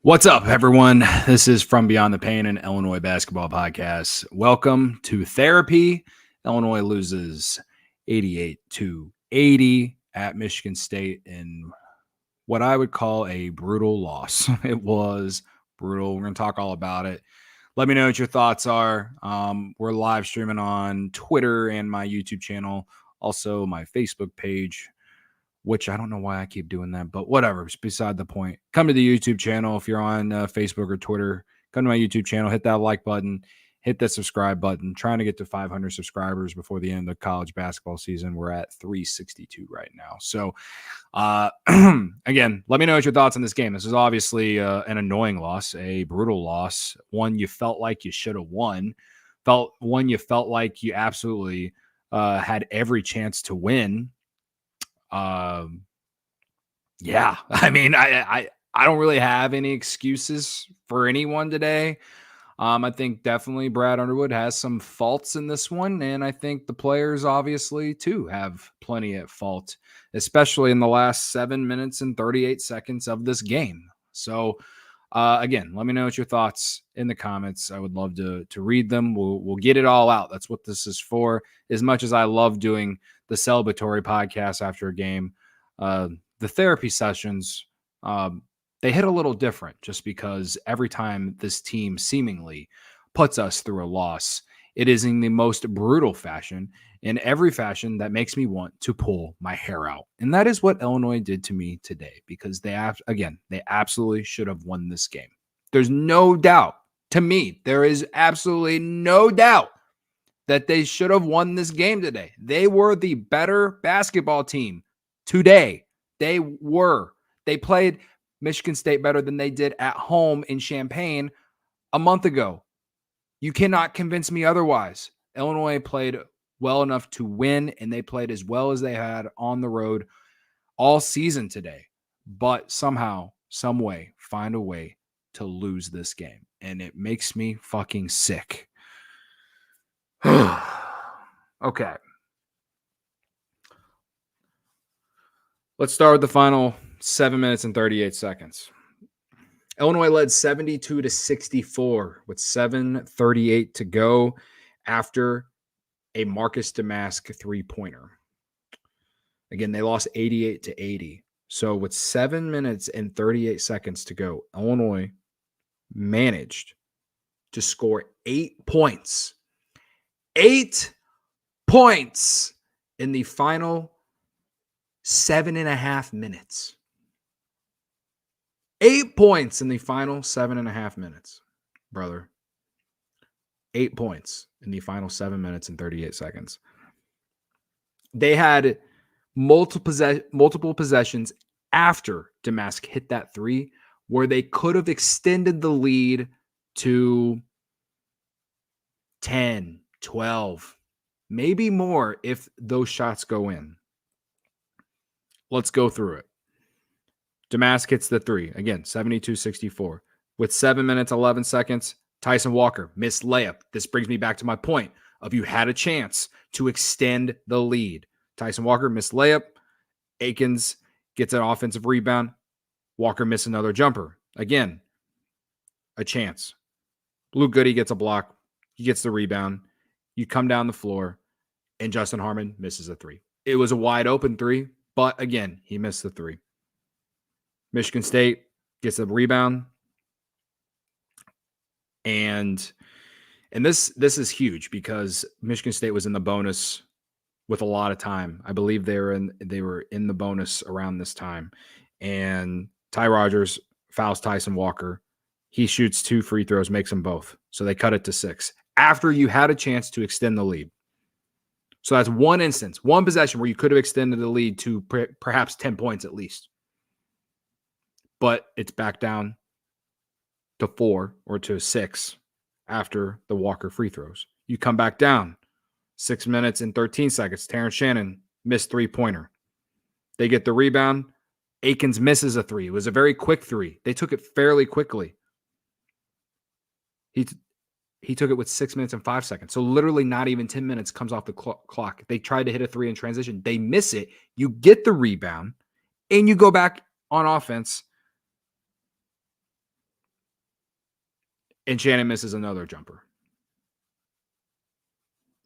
What's up, everyone? This is From Beyond The Paign, an Illinois basketball podcast. Welcome to therapy. Illinois loses 88-80 at Michigan State in what I would call a brutal loss. It was brutal. We're going to talk all about it. Let me know what your thoughts are. We're live streaming on Twitter and my YouTube channel, also my Facebook page, which I don't know why I keep doing that, but whatever. It's beside the point. Come to the YouTube channel. If you're on Facebook or Twitter, come to my YouTube channel, hit that like button, hit that subscribe button. Trying to get to 500 subscribers before the end of the college basketball season. We're at 362 right now. So, again, let me know what your thoughts on this game. This is obviously an annoying loss, a brutal loss, one you felt like you should have won, one you felt like you absolutely had every chance to win. Yeah, I mean, I don't really have any excuses for anyone today. I think definitely Brad Underwood has some faults in this one, and I think the players obviously too have plenty at fault, especially in the last 7 minutes and 38 seconds of this game. So, again, let me know what your thoughts in the comments. I would love to read them. We'll get it all out. That's what this is for. As much as I love doing the celebratory podcast after a game, the therapy sessions, they hit a little different just because every time this team seemingly puts us through a loss, it is in the most brutal fashion, in every fashion that makes me want to pull my hair out. And that is what Illinois did to me today, because they absolutely should have won this game. There's no doubt. To me, there is absolutely no doubt that they should have won this game today. They were the better basketball team today. They played Michigan State better than they did at home in Champaign a month ago. You cannot convince me otherwise. Illinois played well enough to win, and they played as well as they had on the road all season today. But somehow, some way, find a way to lose this game. And it makes me fucking sick. Okay. Let's start with the final 7 minutes and 38 seconds. Illinois led 72-64 with 7:38 to go after a Marcus Damask three-pointer. Again, they lost 88-80. So with 7 minutes and 38 seconds to go, Illinois managed to score 8 points. 8 points in the final 7.5 minutes. 8 points in the final 7.5 minutes, brother. 8 points in the final 7 minutes and 38 seconds. They had multiple possessions after Damask hit that three where they could have extended the lead to 10, 12, maybe more if those shots go in. Let's go through it. Damask hits the three. Again, 72-64. With 7 minutes, 11 seconds, Tyson Walker, missed layup. This brings me back to my point of you had a chance to extend the lead. Tyson Walker, missed layup. Akins gets an offensive rebound. Walker missed another jumper. Again, a chance. Luke Goody gets a block. He gets the rebound. You come down the floor, and Justin Harmon misses a three. It was a wide open three, but again, he missed the three. Michigan State gets a rebound. And this is huge because Michigan State was in the bonus with a lot of time. I believe they were in the bonus around this time. And Ty Rogers fouls Tyson Walker. He shoots 2 free throws, makes them both. So they cut it to 6 after you had a chance to extend the lead. So that's one instance, one possession where you could have extended the lead to perhaps 10 points at least. But it's back down to 4 or to 6 after the Walker free throws. You come back down 6 minutes and 13 seconds. Terrence Shannon missed three-pointer. They get the rebound. Akins misses a three. It was a very quick three. They took it fairly quickly. He took it with 6 minutes and 5 seconds. So literally not even 10 minutes comes off the clock. They tried to hit a three in transition. They miss it. You get the rebound, and you go back on offense And Shannon misses another jumper.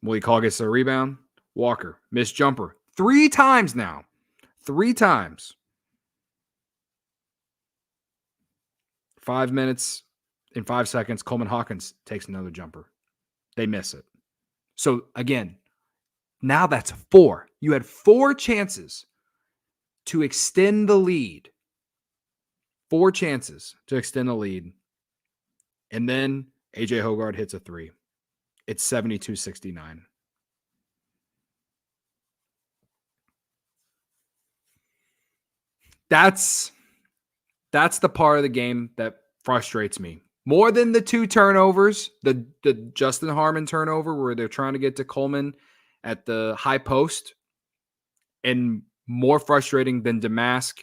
Malik Hall gets the rebound. Walker, missed jumper. 3 times now. 3 times. 5 minutes and 5 seconds, Coleman Hawkins takes another jumper. They miss it. So again, now that's 4. You had 4 chances to extend the lead. 4 chances to extend the lead. And then AJ Hoggard hits a 3. It's 72-69. That's the part of the game that frustrates me. More than the 2 turnovers, the Justin Harmon turnover where they're trying to get to Coleman at the high post, and more frustrating than Damask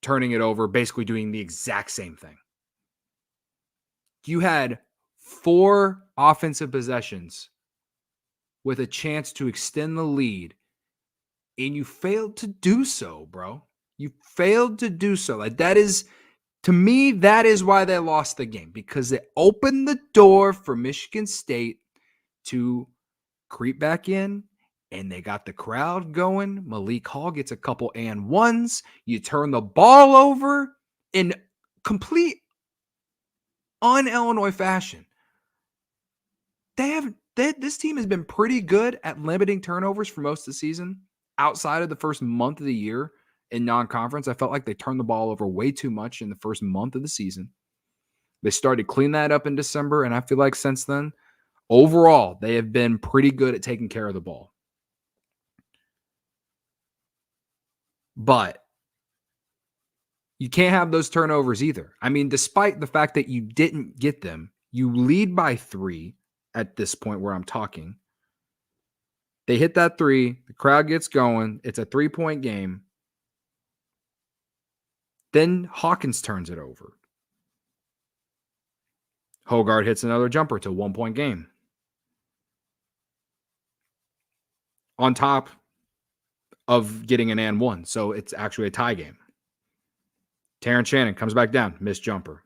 turning it over, basically doing the exact same thing. You had 4 offensive possessions with a chance to extend the lead, and you failed to do so, bro. You failed to do so. Like, that is, to me, that is why they lost the game, because it opened the door for Michigan State to creep back in, and they got the crowd going. Malik Hall gets a couple and ones. You turn the ball over in complete un-Illinois fashion. This team has been pretty good at limiting turnovers for most of the season. Outside of the first month of the year in non-conference, I felt like they turned the ball over way too much in the first month of the season. They started to clean that up in December, and I feel like since then, overall, they have been pretty good at taking care of the ball. But you can't have those turnovers either. I mean, despite the fact that you didn't get them, you lead by 3 at this point where I'm talking. They hit that 3. The crowd gets going. It's a 3-point game. Then Hawkins turns it over. Hoggard hits another jumper. It's a 1-point game. On top of getting an and 1. So it's actually a tie game. Terrence Shannon comes back down. Missed jumper.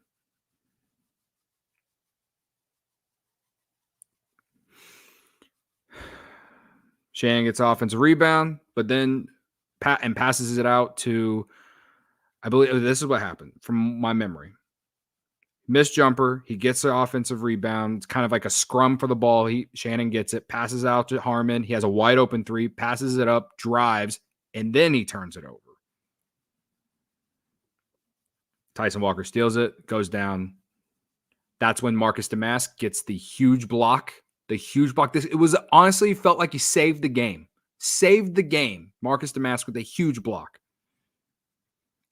Shannon gets offensive rebound, but then passes it out to, I believe this is what happened from my memory. Missed jumper. He gets the offensive rebound. It's kind of like a scrum for the ball. Shannon gets it, passes out to Harmon. He has a wide open 3, passes it up, drives, and then he turns it over. Tyson Walker steals it, goes down. That's when Marcus Damask gets the huge block. It was honestly felt like he saved the game. Marcus Damask with a huge block.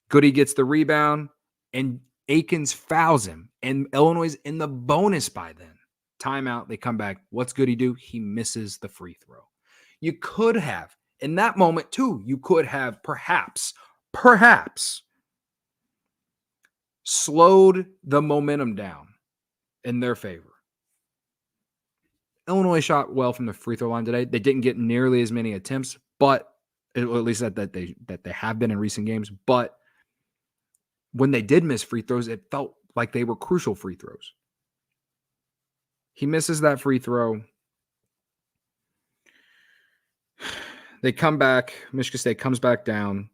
Goody gets the rebound, and Akins fouls him, and Illinois is in the bonus by then. Timeout, they come back. What's Goody do? He misses the free throw. You could have, in that moment too, you could have perhaps slowed the momentum down in their favor. Illinois shot well from the free throw line today. They didn't get nearly as many attempts, but at least that they have been in recent games. But when they did miss free throws, it felt like they were crucial free throws. He misses that free throw. They come back. Michigan State comes back down.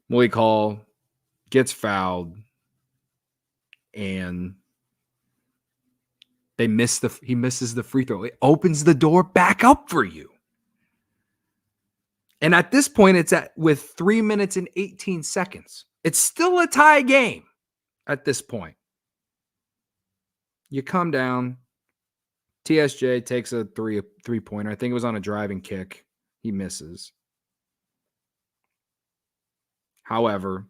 Malik Hall gets fouled, and he misses the free throw. It opens the door back up for you. And at this point, it's with 3 minutes and 18 seconds. It's still a tie game at this point. You come down. TSJ takes a three-pointer. I think it was on a driving kick. He misses. However,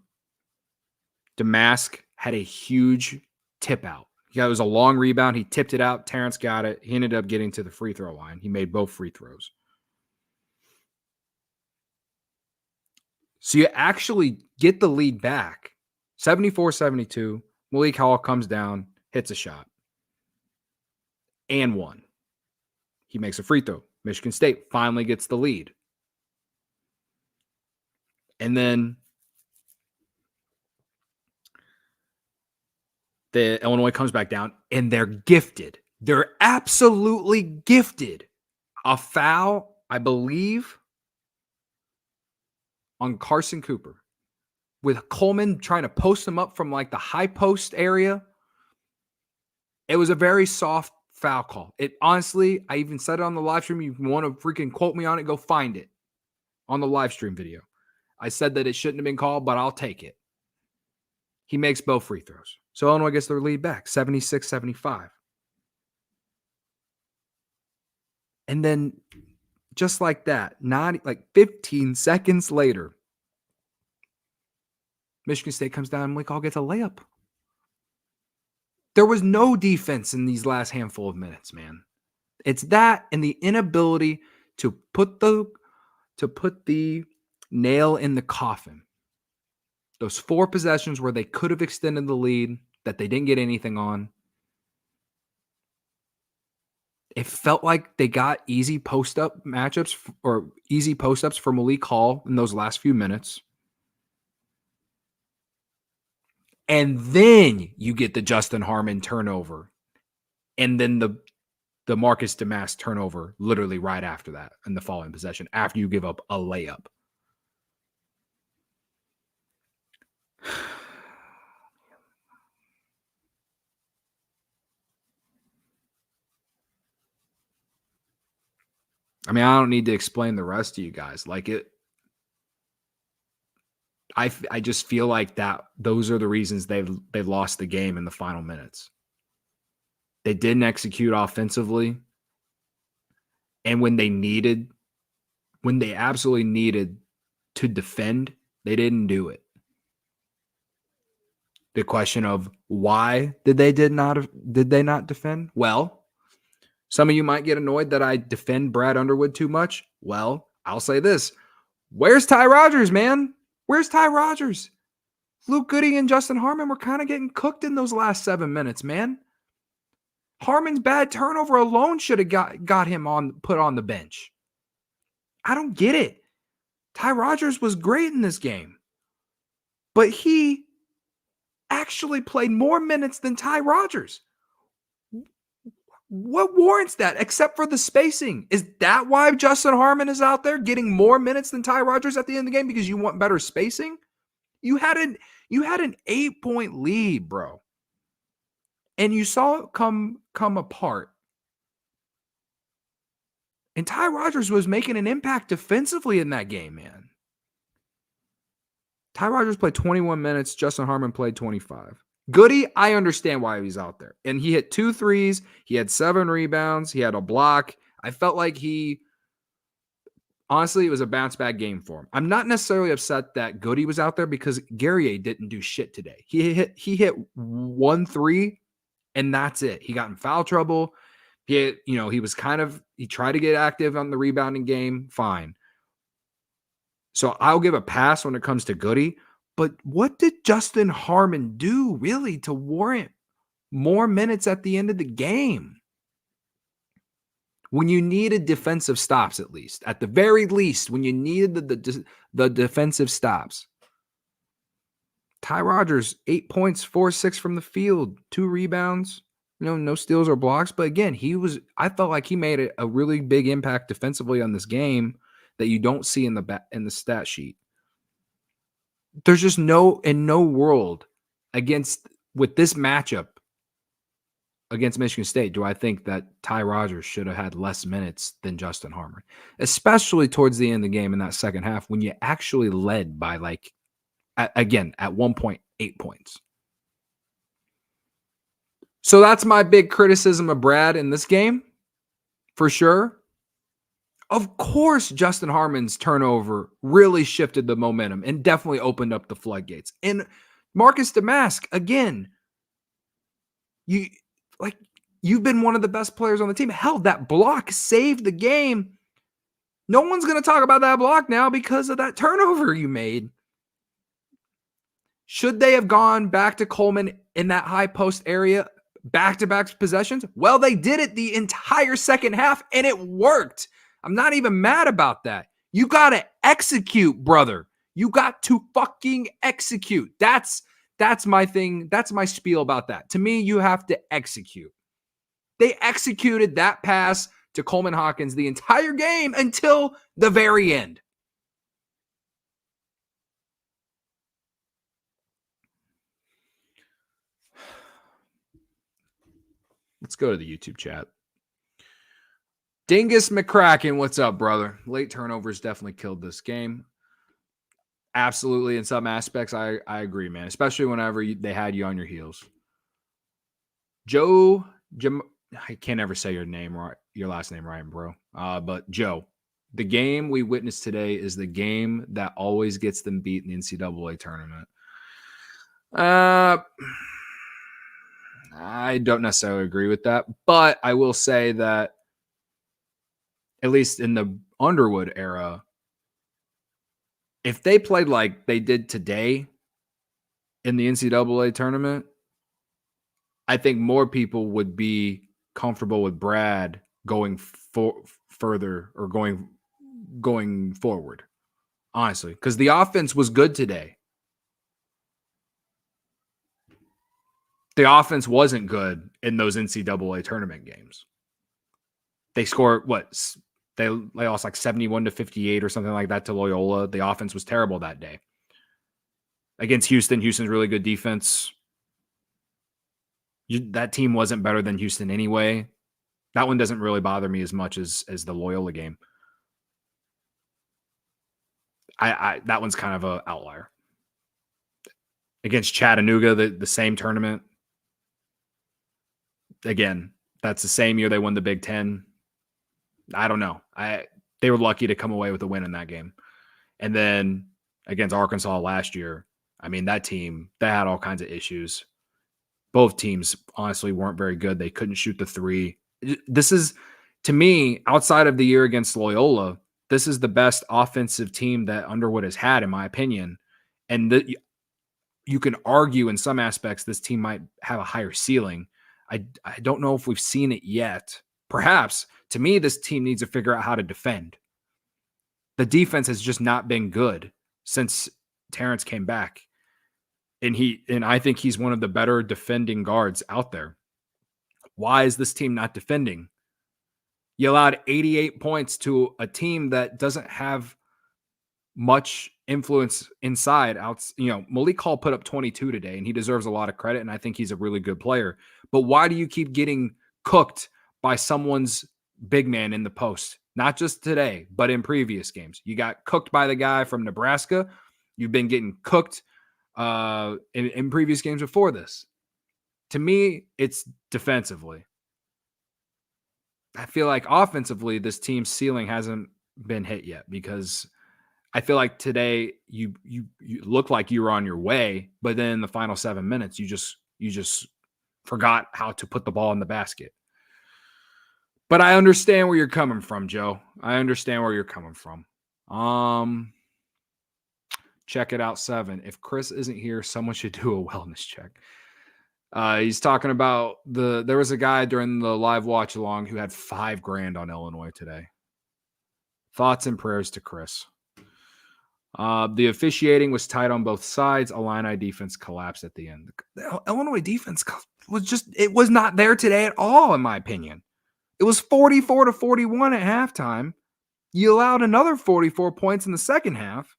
Damask had a huge tip out. It was a long rebound. He tipped it out. Terrence got it. He ended up getting to the free throw line. He made both free throws. So you actually get the lead back. 74-72. Malik Hall comes down, hits a shot. And 1. He makes a free throw. Michigan State finally gets the lead. And then The Illinois comes back down, and they're gifted. They're absolutely gifted. A foul, I believe, on Carson Cooper, with Coleman trying to post him up from like the high post area. It was a very soft foul call. It honestly, I even said it on the live stream. You want to freaking quote me on it, go find it on the live stream video. I said that it shouldn't have been called, but I'll take it. He makes both free throws. So Illinois gets their lead back, 76-75. And then just like that, not like 15 seconds later, Michigan State comes down and Malik Hall gets a layup. There was no defense in these last handful of minutes, man. It's that and the inability to put the nail in the coffin. Those 4 possessions where they could have extended the lead that they didn't get anything on. It felt like they got easy post-up matchups or easy post-ups for Malik Hall in those last few minutes. And then you get the Justin Harmon turnover. And then the Marcus Damask turnover literally right after that in the following possession, after you give up a layup. I mean, I don't need to explain the rest to you guys. Like it, I just feel like that those are the reasons they've lost the game in the final minutes. They didn't execute offensively. And when they absolutely needed to defend, they didn't do it. The question of why did they not defend? Well, some of you might get annoyed that I defend Brad Underwood too much. Well, I'll say this. Where's Ty Rodgers, man? Where's Ty Rodgers? Luke Goody and Justin Harmon were kind of getting cooked in those last 7 minutes, man. Harmon's bad turnover alone should have got him put on the bench. I don't get it. Ty Rodgers was great in this game. But he actually played more minutes than Ty Rodgers. What warrants that except for the spacing? Is that why Justin Harmon is out there getting more minutes than Ty Rodgers at the end of the game because you want better spacing? You had an 8-point lead, bro. And you saw it come apart. And Ty Rodgers was making an impact defensively in that game, man. Ty Rodgers played 21 minutes. Justin Harmon played 25. Goody, I understand why he's out there. And he hit 2 threes. He had 7 rebounds. He had a block. I felt like honestly, it was a bounce-back game for him. I'm not necessarily upset that Goody was out there because Guerrier didn't do shit today. He hit 1 3, and that's it. He got in foul trouble. He tried to get active on the rebounding game. Fine. So I'll give a pass when it comes to Goody. But what did Justin Harmon do really to warrant more minutes at the end of the game? When you needed defensive stops, at least. At the very least, when you needed the defensive stops. Ty Rodgers, 8 points, 4-6 from the field, 2 rebounds, no steals or blocks. But again, I felt like he made a really big impact defensively on this game that you don't see in the stat sheet. There's just no world with this matchup against Michigan State do I think that Ty Rodgers should have had less minutes than Justin Harmon, especially towards the end of the game in that second half when you actually led by at one point 8 points. So that's my big criticism of Brad in this game, for sure. Of course, Justin Harmon's turnover really shifted the momentum and definitely opened up the floodgates. And Marcus Damask, again, you've been one of the best players on the team. Hell, that block saved the game. No one's going to talk about that block now because of that turnover you made. Should they have gone back to Coleman in that high post area, back-to-back possessions? Well, they did it the entire second half, and it worked. I'm not even mad about that. You got to execute, brother. You got to fucking execute. That's That's my thing. That's my spiel about that. To me, you have to execute. They executed that pass to Coleman Hawkins the entire game until the very end. Let's go to the YouTube chat. Dingus McCracken, what's up, brother? Late turnovers definitely killed this game. Absolutely, in some aspects, I agree, man. Especially whenever they had you on your heels. I can't ever say your name right, your last name right, bro. But Joe, the game we witnessed today is the game that always gets them beat in the NCAA tournament. I don't necessarily agree with that, but I will say that at least in the Underwood era, if they played like they did today in the NCAA tournament, I think more people would be comfortable with Brad going further or going forward, honestly, because the offense was good today. The offense wasn't good in those NCAA tournament games. They scored what? They lost like 71-58 or something like that to Loyola. The offense was terrible that day. Against Houston, Houston's really good defense. That team wasn't better than Houston anyway. That one doesn't really bother me as much as the Loyola game. That one's kind of an outlier. Against Chattanooga, the same tournament. Again, that's the same year they won the Big Ten. I don't know. They were lucky to come away with a win in that game. And then against Arkansas last year, I mean, that team, they had all kinds of issues. Both teams, honestly, weren't very good. They couldn't shoot the three. This is, to me, outside of the year against Loyola, this is the best offensive team that Underwood has had, in my opinion. And you can argue in some aspects this team might have a higher ceiling. I don't know if we've seen it yet. Perhaps. To me, this team needs to figure out how to defend. The defense has just not been good since Terrence came back. And I think he's one of the better defending guards out there. Why is this team not defending? You allowed 88 points to a team that doesn't have much influence inside. Malik Hall put up 22 today, and he deserves a lot of credit, and I think he's a really good player. But why do you keep getting cooked by someone's big man in the post? Not just today, but in previous games. You got cooked by the guy from Nebraska. You've been getting cooked in previous games before this. To me, it's defensively. I feel like offensively, this team's ceiling hasn't been hit yet because I feel like today you look like you were on your way, but then in the final 7 minutes, you just forgot how to put the ball in the basket. But I understand where you're coming from, Joe. I understand where you're coming from. Check it out, 7. If Chris isn't here, someone should do a wellness check. He's talking about there was a guy during the live watch along who had $5,000 on Illinois today. Thoughts and prayers to Chris. The officiating was tight on both sides. Illini defense collapsed at the end. The Illinois defense it was not there today at all, in my opinion. It was 44-41 at halftime. You allowed another 44 points in the second half.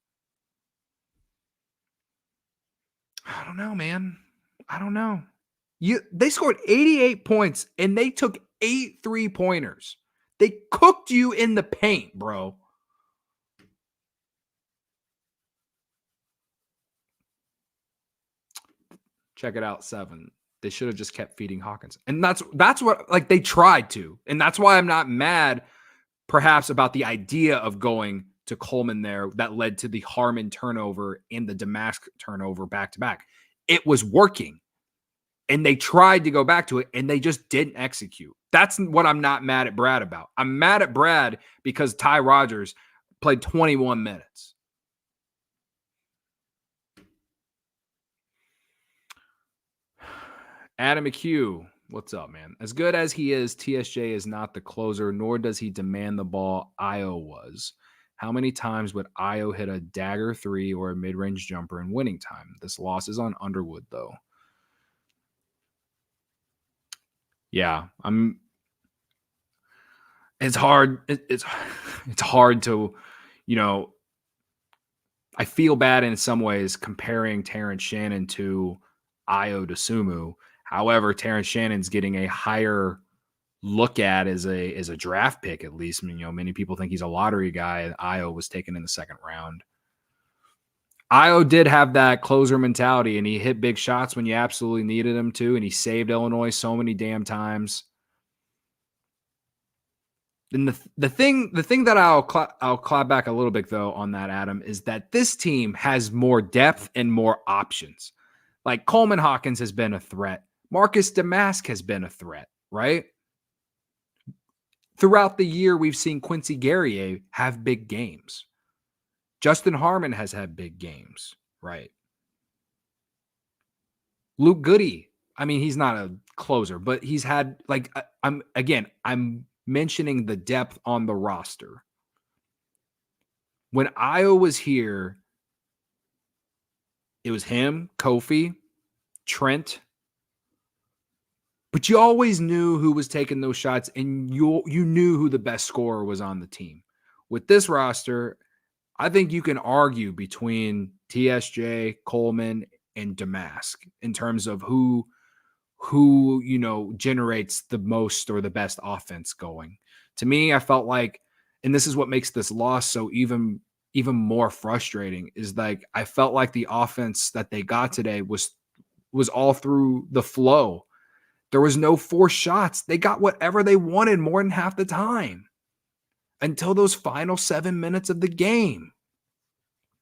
I don't know, man. I don't know. They scored 88 points, and they took 8 3-pointers. They cooked you in the paint, bro. Check it out, 7. They should have just kept feeding Hawkins. And that's what, like, they tried to. And that's why I'm not mad, perhaps, about the idea of going to Coleman there that led to the Harmon turnover and the Damask turnover back-to-back. It was working. And they tried to go back to it, and they just didn't execute. That's what I'm not mad at Brad about. I'm mad at Brad because Ty Rodgers played 21 minutes. Adam McHugh, what's up, man? As good as he is, TSJ is not the closer, nor does he demand the ball. Io was. How many times would Io hit a dagger three or a mid-range jumper in winning time? This loss is on Underwood, though. Yeah, it's hard. It's hard to, you know, I feel bad in some ways comparing Terrence Shannon to Io DeSumo. However, Terrence Shannon's getting a higher look at as a draft pick, at least. Many people think he's a lottery guy, and Io was taken in the second round. Io did have that closer mentality, and he hit big shots when you absolutely needed him to, and he saved Illinois so many damn times. And the thing that I'll clap back a little bit though on that, Adam, is that this team has more depth and more options. Like Coleman Hawkins has been a threat. Marcus Damask has been a threat, right? Throughout the year, we've seen Quincy Guerrier have big games. Justin Harmon has had big games, right? Luke Goody, I mean, he's not a closer, but he's had I'm mentioning the depth on the roster. When Io was here, it was him, Kofi, Trent, but you always knew who was taking those shots, and you knew who the best scorer was on the team. With this roster, I think you can argue between TSJ, Coleman, and Damask in terms of who generates the most or the best offense going. To me, I felt like, and this is what makes this loss so even more frustrating, is like I felt like the offense that they got today was all through the flow. There was no forced shots. They got whatever they wanted more than half the time until those final 7 minutes of the game.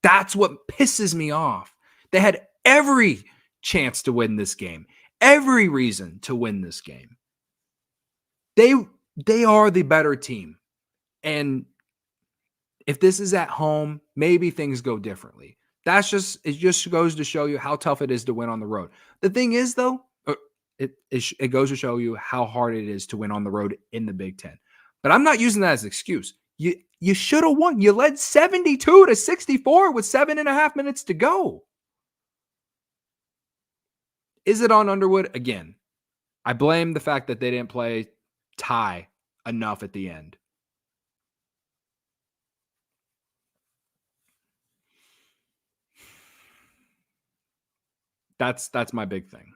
That's what pisses me off. They had every chance to win this game, every reason to win this game. They are the better team. And if this is at home, maybe things go differently. It just goes to show you how tough it is to win on the road. The thing is, though, it goes to show you how hard it is to win on the road in the Big Ten. But I'm not using that as an excuse. You should have won. You led 72-64 with 7.5 minutes to go. Is it on Underwood? Again, I blame the fact that they didn't play Ty enough at the end. That's my big thing.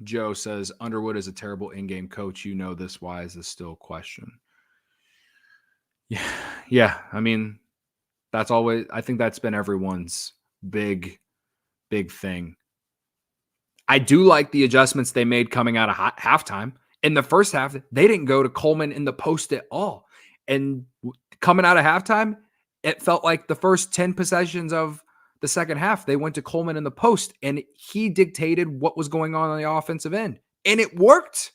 Joe says Underwood is a terrible in-game coach. You know this. Why is this still a question? Yeah. I mean, I think that's been everyone's big thing. I do like the adjustments they made coming out of halftime. In the first half, they didn't go to Coleman in the post at all. And coming out of halftime, it felt like the first 10 possessions of the second half, they went to Coleman in the post, and he dictated what was going on the offensive end. And it worked.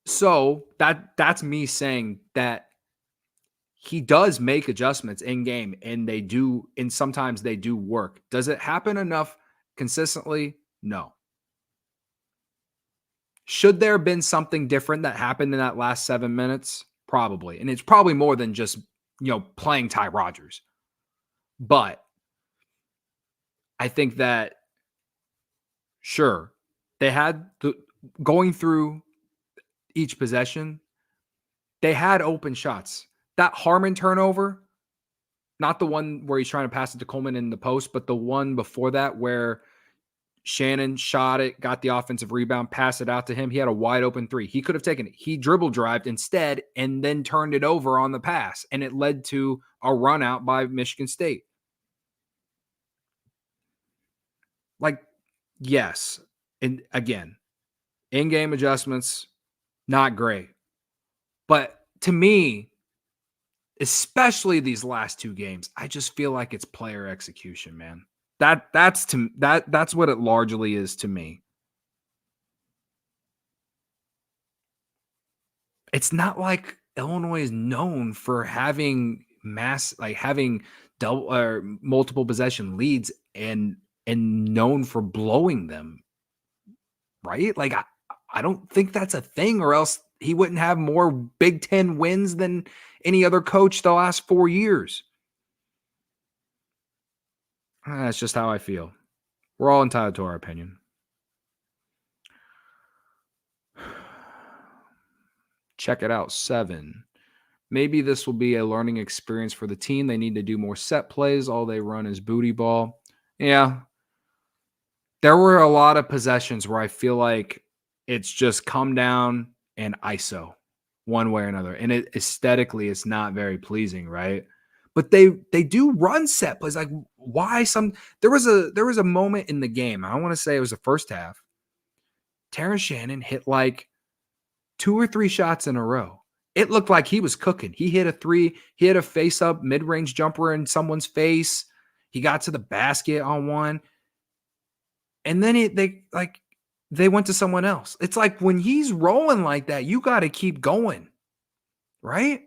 So that's me saying that he does make adjustments in game, and they do, and sometimes they do work. Does it happen enough consistently? No. Should there have been something different that happened in that last 7 minutes? Probably. And it's probably more than just, playing Ty Rodgers. But I think that, sure, they had going through each possession, they had open shots. That Harmon turnover, not the one where he's trying to pass it to Coleman in the post, but the one before that where Shannon shot it, got the offensive rebound, passed it out to him. He had a wide open three. He could have taken it. He dribble drived instead and then turned it over on the pass, and it led to a run out by Michigan State. Yes. And again, in-game adjustments, not great. But to me, especially these last two games, I just feel like it's player execution, man. That's what it largely is to me. It's not like Illinois is known for having having double or multiple possession leads and known for blowing them. right? Like, I don't think that's a thing, or else he wouldn't have more Big Ten wins than any other coach the last 4 years. That's just how I feel. We're all entitled to our opinion. Check it out, 7. Maybe this will be a learning experience for the team. They need to do more set plays. All they run is booty ball. Yeah. There were a lot of possessions where I feel like it's just come down and ISO one way or another. And it aesthetically it's not very pleasing, right? But they do run set plays. Like, why there was a moment in the game. I want to say it was the first half. Terrence Shannon hit like 2 or 3 shots in a row. It looked like he was cooking. He hit a 3, he hit a face-up mid-range jumper in someone's face. He got to the basket on one. And then they went to someone else. It's like when he's rolling like that, you got to keep going, right?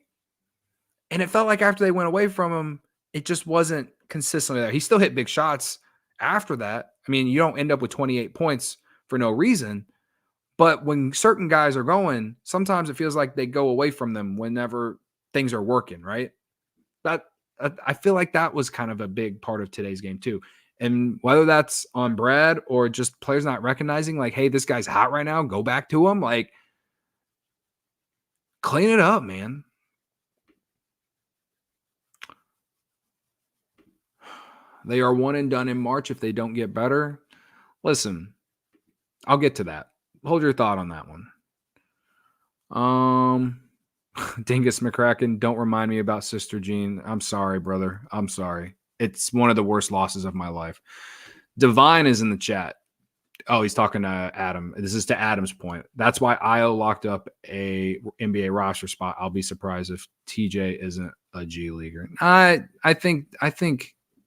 And it felt like after they went away from him, it just wasn't consistently there. He still hit big shots after that. I mean, you don't end up with 28 points for no reason. But when certain guys are going, sometimes it feels like they go away from them whenever things are working, right? That I feel like that was kind of a big part of today's game too. And whether that's on Brad or just players not recognizing, like, hey, this guy's hot right now, go back to him. Like, clean it up, man. They are one and done in March if they don't get better. Listen, I'll get to that. Hold your thought on that one. Dingus McCracken, don't remind me about Sister Jean. I'm sorry, brother. I'm sorry. It's one of the worst losses of my life. Divine is in the chat. Oh, he's talking to Adam. This is to Adam's point. That's why IO locked up a NBA roster spot. I'll be surprised if TJ isn't a G leaguer. I think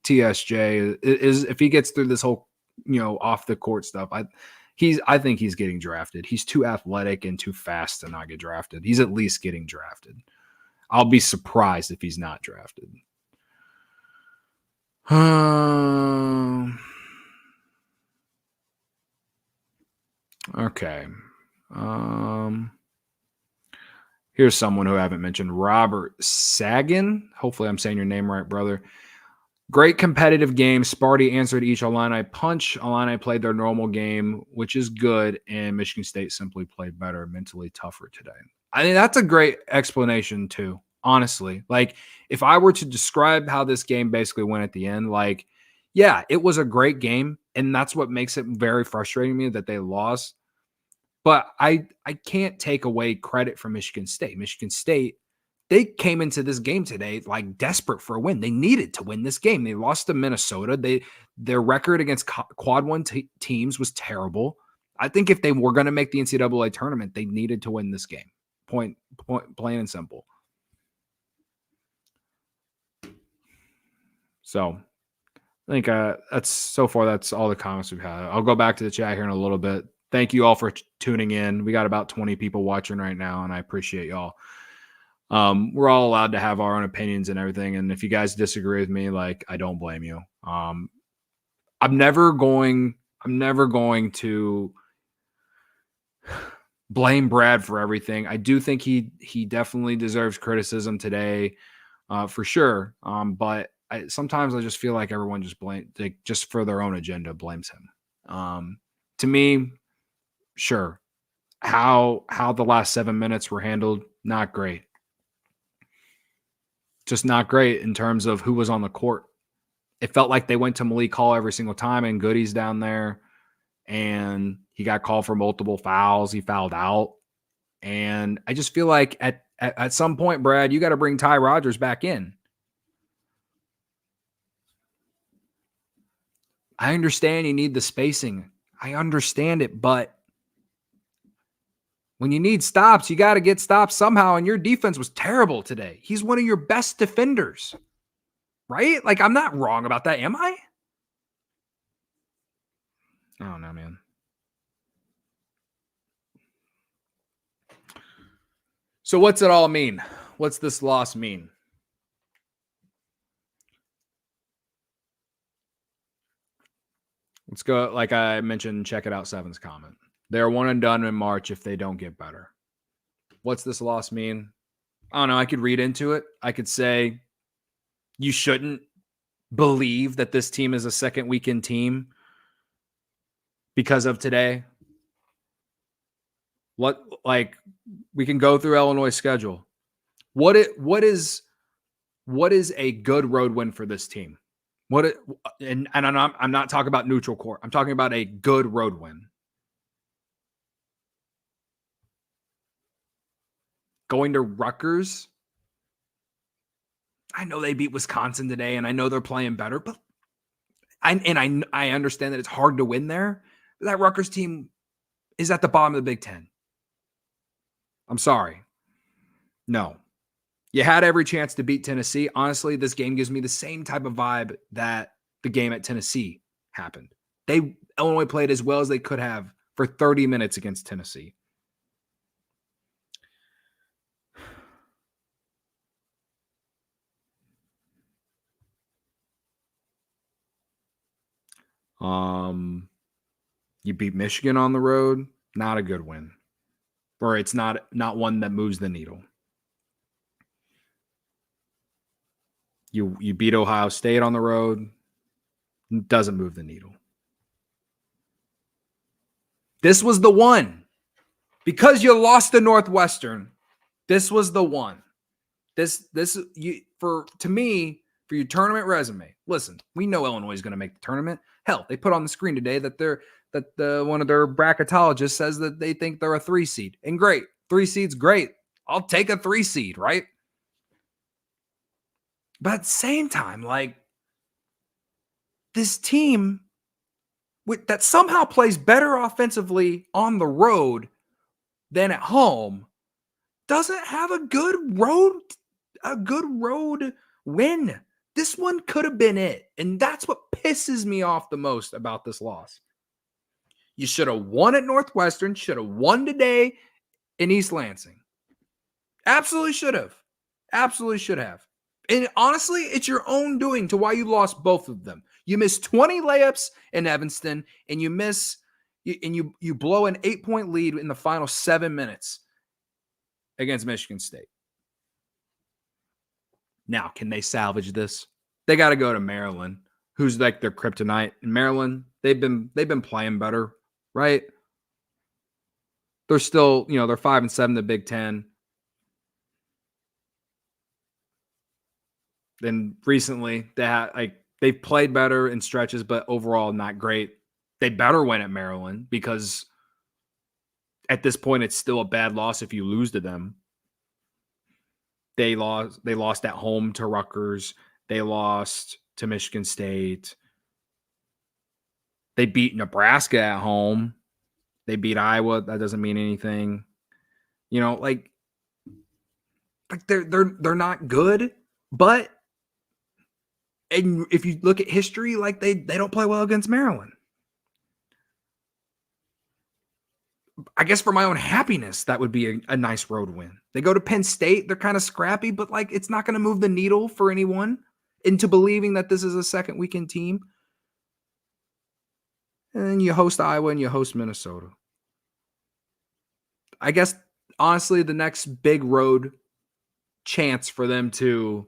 TSJ is if he gets through this whole off the court stuff. I think he's getting drafted. He's too athletic and too fast to not get drafted. He's at least getting drafted. I'll be surprised if he's not drafted. Okay. Here's someone who I haven't mentioned. Robert Sagan. Hopefully I'm saying your name right, brother. Great competitive game. Sparty answered each Illini punch. Illini played their normal game, which is good, and Michigan State simply played better, mentally tougher today. I think that's a great explanation too, honestly. Like, if I were to describe how this game basically went at the end, like, yeah, it was a great game, and that's what makes it very frustrating to me that they lost. But I can't take away credit from Michigan State. Michigan State, they came into this game today like desperate for a win. They needed to win this game. They lost to Minnesota. Their record against quad one teams was terrible. I think if they were going to make the NCAA tournament, they needed to win this game. Point, plain and simple. So I think that's all the comments we've had. I'll go back to the chat here in a little bit. Thank you all for tuning in. We got about 20 people watching right now, and I appreciate y'all. We're all allowed to have our own opinions and everything. And if you guys disagree with me, like, I don't blame you. I'm never going to blame Brad for everything. I do think he definitely deserves criticism today, for sure. But sometimes I just feel like everyone just for their own agenda blames him. To me, sure. How the last 7 minutes were handled, not great. Just not great in terms of who was on the court. It felt like they went to Malik Hall every single time, and Goody's down there, and he got called for multiple fouls. He fouled out. And I just feel like at some point, Brad, you got to bring Ty Rodgers back in. I understand you need the spacing. I understand it, but when you need stops, you got to get stops somehow, and your defense was terrible today. He's one of your best defenders, right? Like, I'm not wrong about that, am I? I don't know, man. So what's it all mean? What's this loss mean? Let's go, like I mentioned, check it out, 7's comment. They're one and done in March if they don't get better. What's this loss mean? I don't know. I could read into it. I could say you shouldn't believe that this team is a second weekend team because of today. We can go through Illinois' schedule. What is a good road win for this team? And I'm not talking about neutral court. I'm talking about a good road win. Going to Rutgers. I know they beat Wisconsin today, and I know they're playing better, but I understand that it's hard to win there. But that Rutgers team is at the bottom of the Big Ten. I'm sorry. No. You had every chance to beat Tennessee. Honestly, this game gives me the same type of vibe that the game at Tennessee happened. Illinois played as well as they could have for 30 minutes against Tennessee. You beat Michigan on the road. Not a good win. Or it's not one that moves the needle. You beat Ohio State on the road. Doesn't move the needle. This was the one. Because you lost to Northwestern, this was the one. To me, for your tournament resume, listen, we know Illinois is going to make the tournament. Hell, they put on the screen today that one of their bracketologists says that they think they're a 3 seed. And great. 3 seed's great. I'll take a 3 seed, right? But at the same time, this team that somehow plays better offensively on the road than at home doesn't have a good road win. This one could have been it. And that's what pisses me off the most about this loss. You should have won at Northwestern, should have won today in East Lansing. Absolutely should have. Absolutely should have. And honestly, it's your own doing to why you lost both of them. You missed 20 layups in Evanston, and you blow an 8-point lead in the final 7 minutes against Michigan State. Now, can they salvage this? They got to go to Maryland, who's like their kryptonite. In Maryland, they've been playing better, right? They're still, they're 5-7 in the Big Ten. Then recently, they've played better in stretches, but overall not great. They better win at Maryland because at this point, it's still a bad loss if you lose to them. They lost at home to Rutgers. They lost to Michigan State. They beat Nebraska at home. They beat Iowa. That doesn't mean anything. They're not good, but and if you look at history, they don't play well against Maryland. I guess for my own happiness, that would be a nice road win. They go to Penn State. They're kind of scrappy, but it's not going to move the needle for anyone into believing that this is a second weekend team. And then you host Iowa and you host Minnesota. I guess, honestly, the next big road chance for them to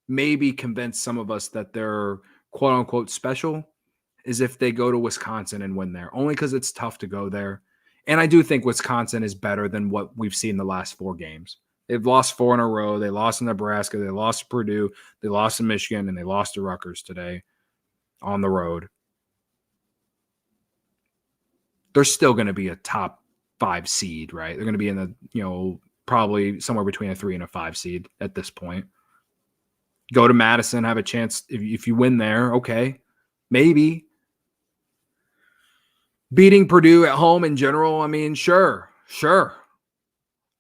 maybe convince some of us that they're quote unquote special is if they go to Wisconsin and win there, only because it's tough to go there. And I do think Wisconsin is better than what we've seen the last 4 games. They've lost 4 in a row. They lost to Nebraska. They lost to Purdue. They lost to Michigan, and they lost to Rutgers today on the road. They're still going to be a top 5 seed, right? They're going to be in the, probably somewhere between a 3 and a 5 seed at this point. Go to Madison, have a chance. If you win there, okay, maybe. Beating Purdue at home in general, I mean, sure.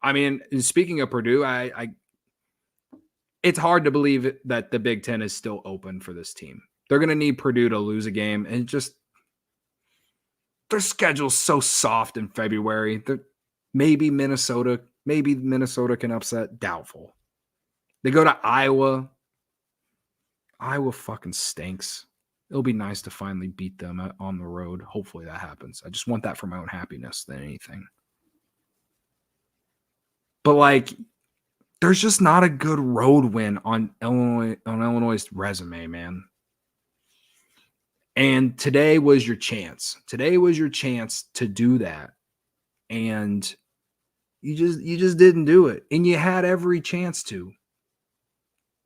I mean, speaking of Purdue, it's hard to believe that the Big Ten is still open for this team. They're going to need Purdue to lose a game, and their schedule's so soft in February. Maybe Minnesota can upset. Doubtful. They go to Iowa. Iowa fucking stinks. It'll be nice to finally beat them on the road. Hopefully that happens. I just want that for my own happiness than anything. But like, there's just not a good road win on Illinois' resume, man. And today was your chance. Today was your chance to do that. And you just didn't do it. And you had every chance to.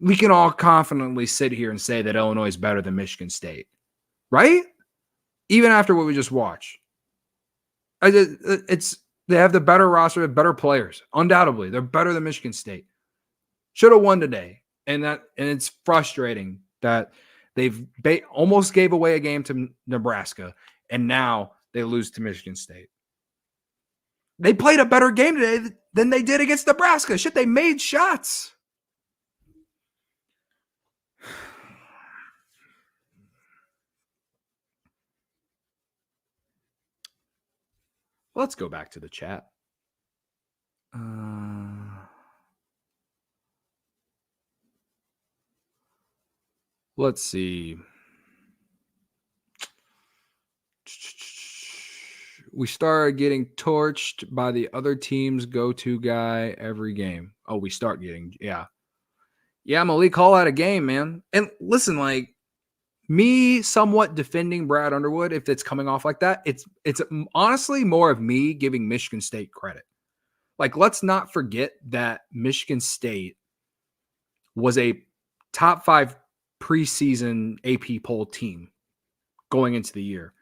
We can all confidently sit here and say that Illinois is better than Michigan State. Right? Even after what we just watched. They have the better roster, better players. Undoubtedly, they're better than Michigan State. Should have won today, and it's frustrating that they've almost gave away a game to Nebraska, and now they lose to Michigan State. They played a better game today than they did against Nebraska. Shit, they made shots. Let's go back to the chat. Let's see. We started getting torched by the other team's go-to guy every game. Oh, we start getting, yeah. Yeah, Malik, call out a game, man. And listen, like, me somewhat defending Brad Underwood, if it's coming off like that, it's honestly more of me giving Michigan State credit. Like, let's not forget that Michigan State was a top 5 preseason AP poll team going into the year.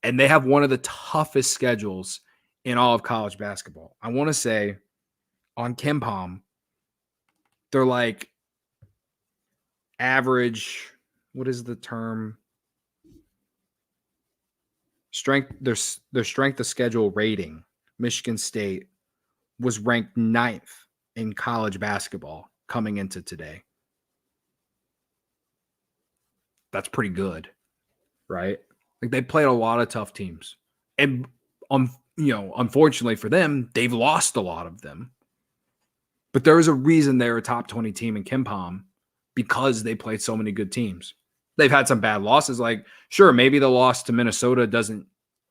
And they have one of the toughest schedules in all of college basketball. I want to say on KenPom, they're like average, what is the term? Strength, their strength of schedule rating. Michigan State was ranked 9th in college basketball coming into today. That's pretty good, right? Like, they played a lot of tough teams. And unfortunately for them, they've lost a lot of them. But there is a reason they're a top 20 team in KenPom, because they played so many good teams. They've had some bad losses. Like, sure, maybe the loss to Minnesota doesn't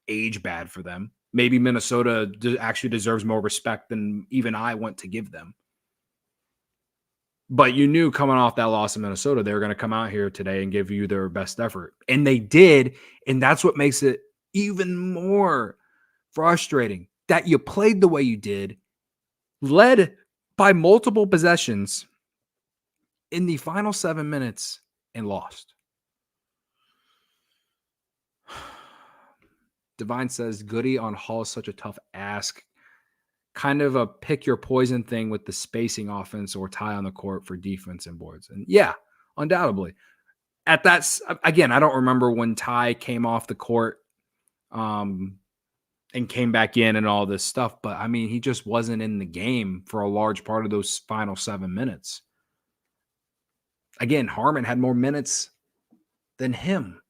age bad for them. Maybe Minnesota actually deserves more respect than even I want to give them. But you knew coming off that loss in Minnesota, they were going to come out here today and give you their best effort. And they did. And that's what makes it even more frustrating, that you played the way you did, led by multiple possessions in the final 7 minutes, and lost. Divine says, Goody on Hall is such a tough ask. Kind of a pick your poison thing with the spacing offense or Ty on the court for defense and boards. And yeah, undoubtedly. At that, again, I don't remember when Ty came off the court and came back in and all this stuff. But I mean, he just wasn't in the game for a large part of those final 7 minutes. Again, Harmon had more minutes than him.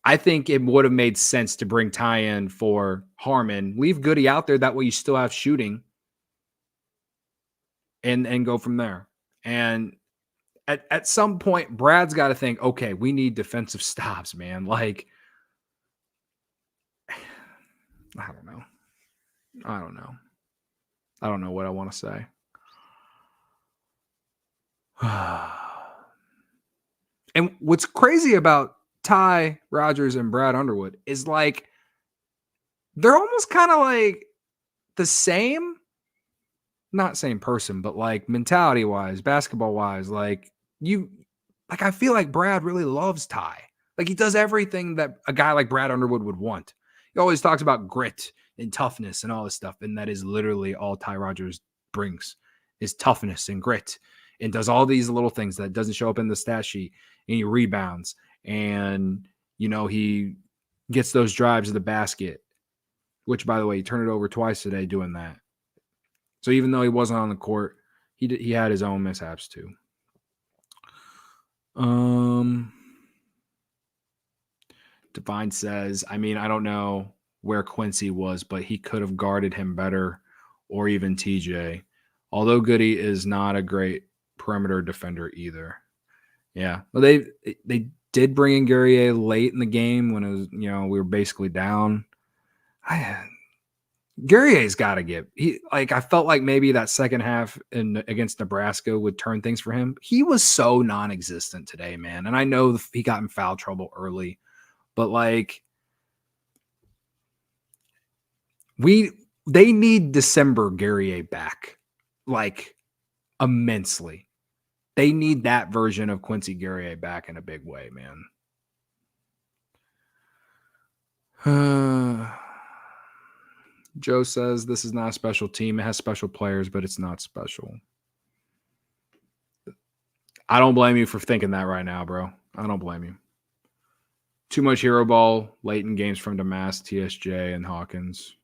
I think it would have made sense to bring Ty in for Harmon. Leave Goody out there. That way you still have shooting. And go from there. And at some point, Brad's got to think, okay, we need defensive stops, man. Like, I don't know. I don't know what I want to say. And what's crazy about Ty Rodgers and Brad Underwood is, like, they're almost kind of like the same, not same person, but like mentality wise, basketball wise. Like, I feel like Brad really loves Ty. Like, he does everything that a guy like Brad Underwood would want. He always talks about grit and toughness and all this stuff. And that is literally all Ty Rodgers brings, is toughness and grit, and does all these little things that doesn't show up in the stat sheet. And he rebounds, and, he gets those drives to the basket, which, by the way, he turned it over twice today doing that. So even though he wasn't on the court, he had his own mishaps too. Divine says, I mean, I don't know where Quincy was, but he could have guarded him better, or even TJ. Although Goody is not a great perimeter defender either. Yeah. Well, they did bring in Guerrier late in the game when it was, we were basically down. Guerrier's got to get. I felt like maybe that second half against Nebraska would turn things for him. He was so non-existent today, man. And I know he got in foul trouble early, but they need December Guerrier back, immensely. They need that version of Quincy Guerrier back in a big way, man. Joe says this is not a special team. It has special players, but it's not special. I don't blame you for thinking that right now, bro. I don't blame you. Too much hero ball late in games from Damas, TSJ, and Hawkins.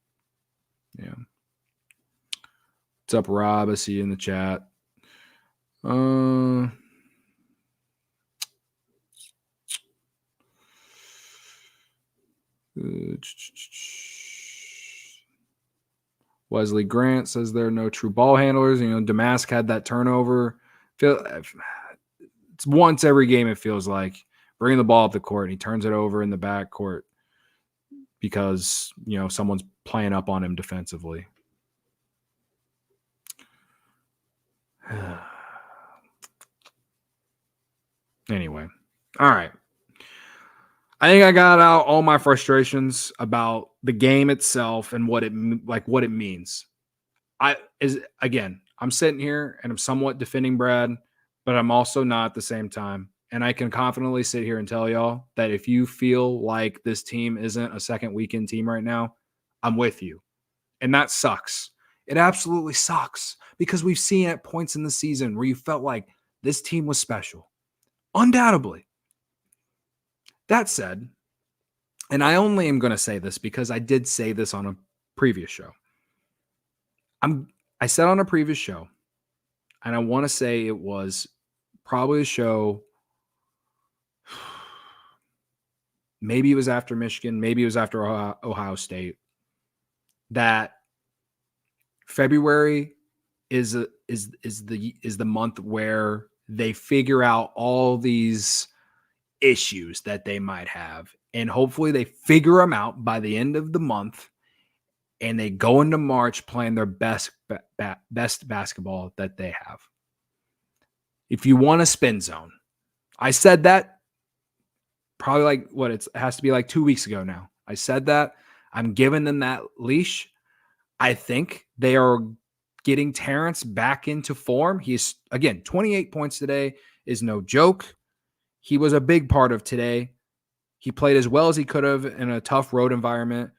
Yeah. What's up, Rob? I see you in the chat. Wesley Grant says there are no true ball handlers. Damask had that turnover. It's once every game, it feels like, bringing the ball up the court, and he turns it over in the back court because, someone's playing up on him defensively. Anyway, all right. I think I got out all my frustrations about the game itself and what it means. I'm sitting here and I'm somewhat defending Brad, but I'm also not at the same time. And I can confidently sit here and tell y'all that if you feel like this team isn't a second weekend team right now, I'm with you. And that sucks. It absolutely sucks because we've seen at points in the season where you felt like this team was special. Undoubtedly. That said, and I only am going to say this because I did say this on a previous show. I said on a previous show, and I want to say it was probably a show, maybe it was after Michigan, maybe it was after Ohio State, that February is the month where they figure out all these issues that they might have, and hopefully they figure them out by the end of the month, and they go into March playing their best basketball that they have. If you want a spin zone, I said that probably it has to be 2 weeks ago now. I said that. I'm giving them that leash. I think they are getting Terrence back into form. He's, again, 28 points today is no joke. He was a big part of today. He played as well as he could have in a tough road environment.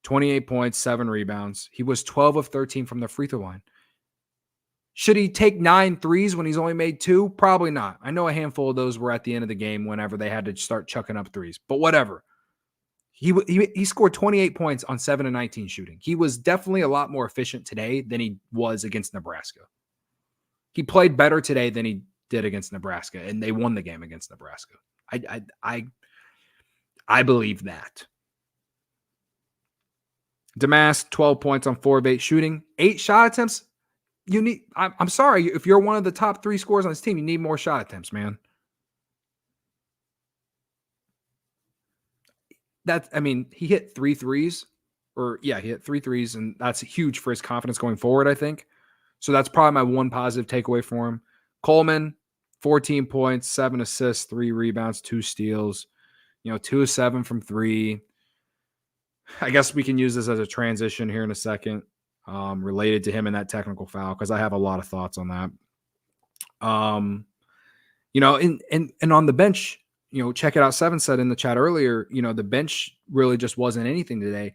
28 points, 7 rebounds. He was 12 of 13 from the free throw line. Should he take 9 threes when he's only made 2? Probably not. I know a handful of those were at the end of the game whenever they had to start chucking up threes, but whatever. He scored 28 points on 7 of 19 shooting. He was definitely a lot more efficient today than he was against Nebraska. He played better today than he did against Nebraska, and they won the game against Nebraska. I believe that. Damas, 12 points on 4 of 8 shooting, 8 shot attempts. I'm sorry, if you're one of the top 3 scorers on this team, you need more shot attempts, man. He hit 3 threes, he hit 3 threes, and that's huge for his confidence going forward, I think. So that's probably my one positive takeaway for him. Coleman, 14 points, 7 assists, 3 rebounds, 2 steals, 2 of 7 from 3. I guess we can use this as a transition here in a second, related to him in that technical foul, because I have a lot of thoughts on that. And on the bench, check it out. 7 said in the chat earlier, the bench really just wasn't anything today.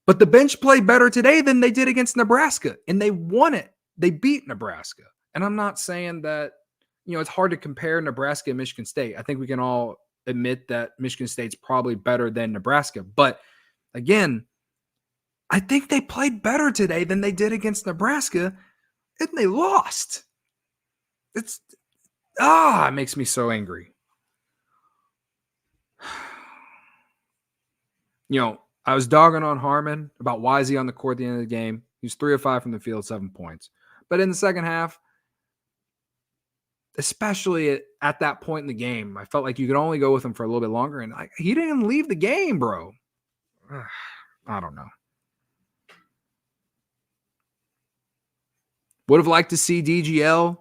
But the bench played better today than they did against Nebraska, and they won it. They beat Nebraska. And I'm not saying that, it's hard to compare Nebraska and Michigan State. I think we can all admit that Michigan State's probably better than Nebraska. But again, I think they played better today than they did against Nebraska, and they lost. It makes me so angry. I was dogging on Harmon about why is he on the court at the end of the game. He was 3 of 5 from the field, 7 points. But in the second half, especially at that point in the game. I felt like you could only go with him for a little bit longer, and he didn't leave the game, bro. I don't know. Would have liked to see DGL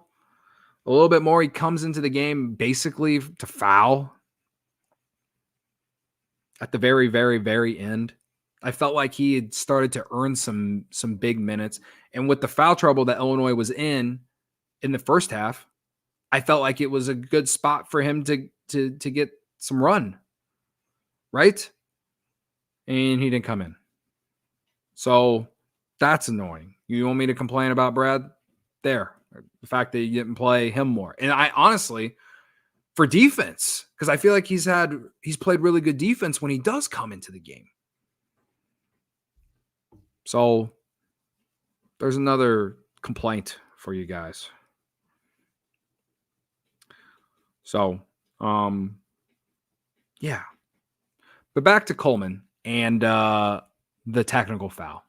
a little bit more. He comes into the game basically to foul at the very, very, very end. I felt like he had started to earn some big minutes. And with the foul trouble that Illinois was in the first half, I felt like it was a good spot for him to get some run, right? And he didn't come in. So that's annoying. You want me to complain about Brad? There. The fact that you didn't play him more. And I honestly, for defense, because I feel like he's played really good defense when he does come into the game. So there's another complaint for you guys. So, yeah. But back to Coleman and the technical foul.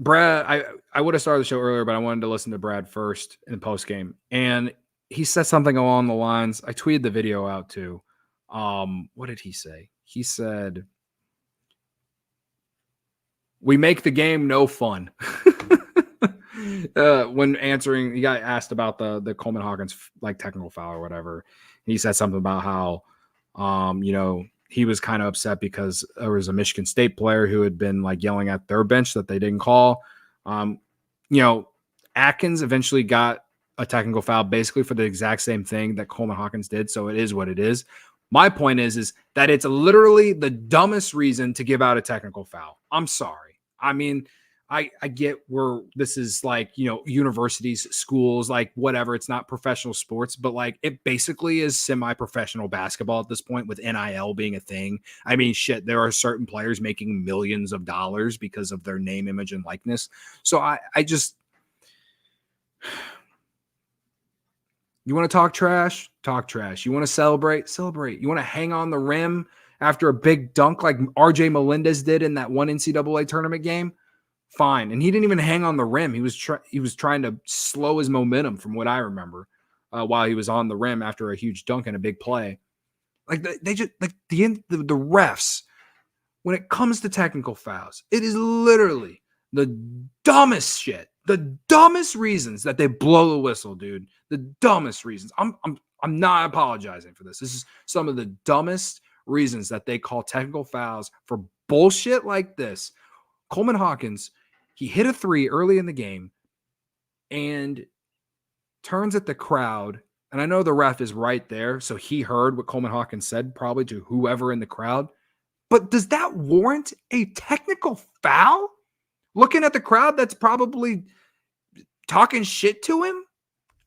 Brad, I would have started the show earlier, but I wanted to listen to Brad first in the post game. And he said something along the lines. I tweeted the video out too. What did he say? He said, "We make the game no fun." When answering, he got asked about the Coleman Hawkins like technical foul or whatever. He said something about how, he was kind of upset because there was a Michigan State player who had been like yelling at their bench that they didn't call. Atkins eventually got a technical foul basically for the exact same thing that Coleman Hawkins did. So it is what it is. My point is that it's literally the dumbest reason to give out a technical foul. I'm sorry. I mean, I get where this is like, universities, schools, like whatever. It's not professional sports, but like it basically is semi-professional basketball at this point with NIL being a thing. I mean, shit, there are certain players making millions of dollars because of their name, image, and likeness. So I just, you want to talk trash? Talk trash. You want to celebrate? Celebrate. You want to hang on the rim after a big dunk like RJ Melendez did in that one NCAA tournament game? Fine. And he didn't even hang on the rim. He was trying to slow his momentum from what I remember while he was on the rim after a huge dunk and a big play. Like they just like the refs, when it comes to technical fouls, it is literally the dumbest shit, the dumbest reasons that they blow the whistle, dude. The dumbest reasons. I'm not apologizing for this. This is some of the dumbest reasons that they call technical fouls for bullshit like this. Coleman Hawkins, he hit a three early in the game and turns at the crowd. And I know the ref is right there, so he heard what Coleman Hawkins said probably to whoever in the crowd. But does that warrant a technical foul? Looking at the crowd that's probably talking shit to him?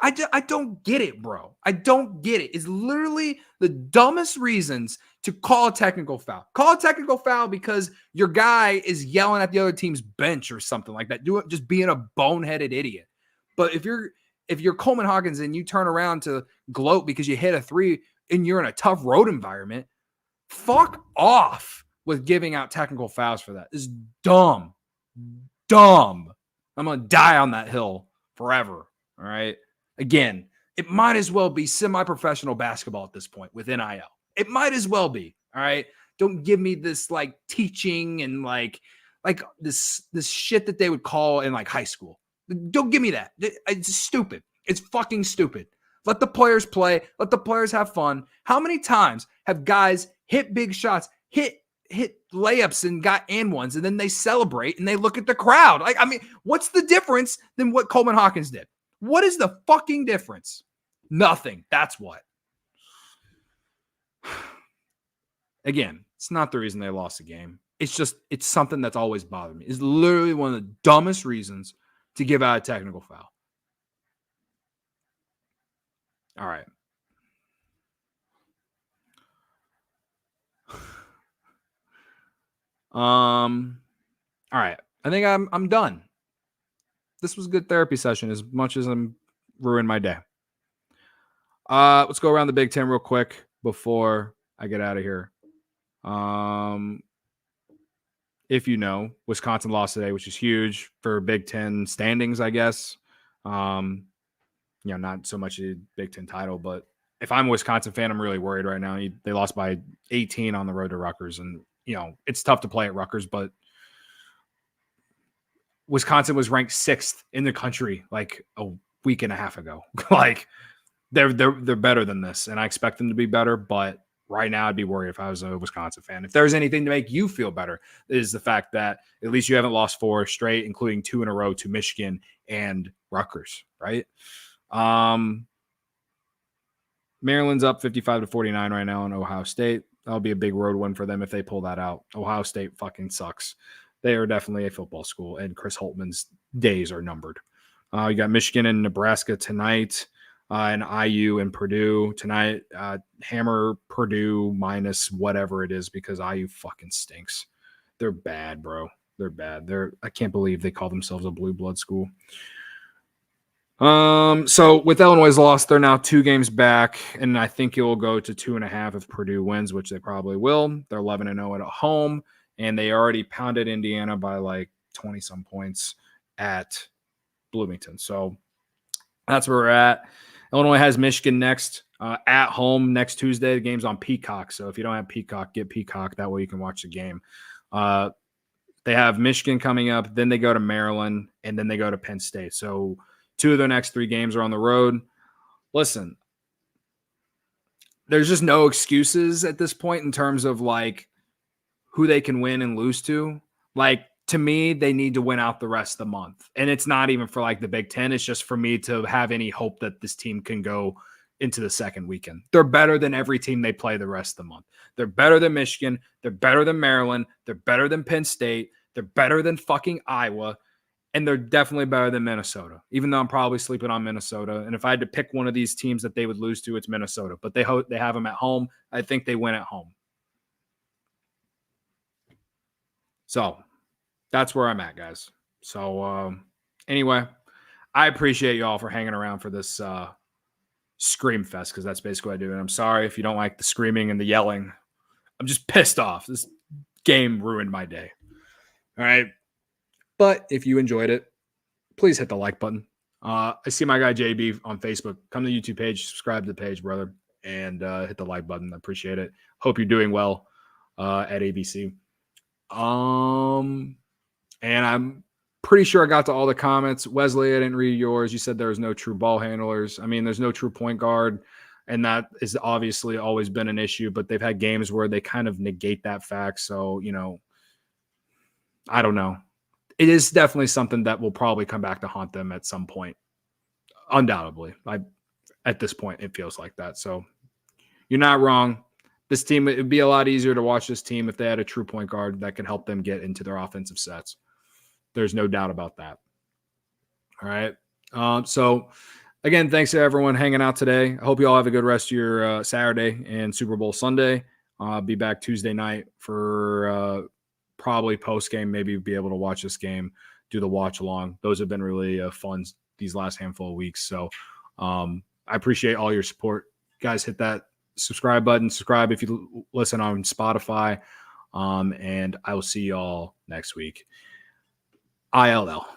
I don't get it, bro. I don't get it. It's literally the dumbest reasons to call a technical foul. Call a technical foul because your guy is yelling at the other team's bench or something like that. Do it just being a boneheaded idiot. But if you're Coleman Hawkins and you turn around to gloat because you hit a three and you're in a tough road environment, fuck off with giving out technical fouls for that. It's dumb. Dumb. I'm going to die on that hill forever. All right. Again, it might as well be semi-professional basketball at this point with NIL. It might as well be. All right. Don't give me this like teaching and like this shit that they would call in like high school. Don't give me that. It's stupid. It's fucking stupid. Let the players play. Let the players have fun. How many times have guys hit big shots, hit layups and got and ones, and then they celebrate and they look at the crowd? Like, I mean, what's the difference than what Coleman Hawkins did? What is the fucking difference? Nothing. That's what. Again, it's not the reason they lost the game. It's something that's always bothered me. It's literally one of the dumbest reasons to give out a technical foul. All right. All right. I think I'm done. This was a good therapy session as much as I'm ruining my day. Let's go around the Big Ten real quick before I get out of here. If you know, Wisconsin lost today, which is huge for Big Ten standings, I guess. not so much a Big Ten title, but if I'm a Wisconsin fan, I'm really worried right now. They lost by 18 on the road to Rutgers, and it's tough to play at Rutgers, but Wisconsin was ranked 6th in the country like a week and a half ago. Like they're better than this, and I expect them to be better. But right now, I'd be worried if I was a Wisconsin fan. If there's anything to make you feel better, is the fact that at least you haven't lost 4 straight, including 2 in a row to Michigan and Rutgers, right? Maryland's up 55-49 right now on Ohio State. That'll be a big road win for them if they pull that out. Ohio State fucking sucks. They are definitely a football school, and Chris Holtman's days are numbered. You got Michigan and Nebraska tonight, and IU and Purdue tonight. Hammer Purdue minus whatever it is because IU fucking stinks. They're bad, bro. They're bad. I can't believe they call themselves a blue blood school. So with Illinois' loss, they're now 2 games back, and I think it will go to 2.5 if Purdue wins, which they probably will. They're 11-0 at home, and they already pounded Indiana by like 20-some points at Bloomington. So that's where we're at. Illinois has Michigan next at home next Tuesday. The game's on Peacock, so if you don't have Peacock, get Peacock. That way you can watch the game. They have Michigan coming up, then they go to Maryland, and then they go to Penn State. So 2 of their next 3 games are on the road. Listen, there's just no excuses at this point in terms of like who they can win and lose to. Like, to me, they need to win out the rest of the month. And it's not even for like the Big Ten. It's just for me to have any hope that this team can go into the second weekend. They're better than every team they play the rest of the month. They're better than Michigan. They're better than Maryland. They're better than Penn State. They're better than fucking Iowa. And they're definitely better than Minnesota, even though I'm probably sleeping on Minnesota. And if I had to pick one of these teams that they would lose to, it's Minnesota. But they have them at home. I think they win at home. So that's where I'm at, guys. So anyway, I appreciate y'all for hanging around for this scream fest, because that's basically what I do. And I'm sorry if you don't like the screaming and the yelling. I'm just pissed off. This game ruined my day. All right. But if you enjoyed it, please hit the like button. I see my guy JB on Facebook. Come to the YouTube page, subscribe to the page, brother, and hit the like button. I appreciate it. Hope you're doing well at ABC. And I'm pretty sure I got to all the comments. Wesley, I didn't read yours. You said there was no true ball handlers. I mean, there's no true point guard, and that is obviously always been an issue, but they've had games where they kind of negate that fact. So, I don't know. It is definitely something that will probably come back to haunt them at some point. Undoubtedly. At this point, it feels like that. So you're not wrong. This team, it would be a lot easier to watch this team if they had a true point guard that could help them get into their offensive sets. There's no doubt about that. All right. So again, thanks to everyone hanging out today. I hope you all have a good rest of your Saturday and Super Bowl Sunday. I'll be back Tuesday night for probably post game, maybe be able to watch this game, do the watch along. Those have been really fun these last handful of weeks. So I appreciate all your support. Guys, hit that subscribe button. Subscribe if you listen on Spotify. And I will see y'all next week. ILL.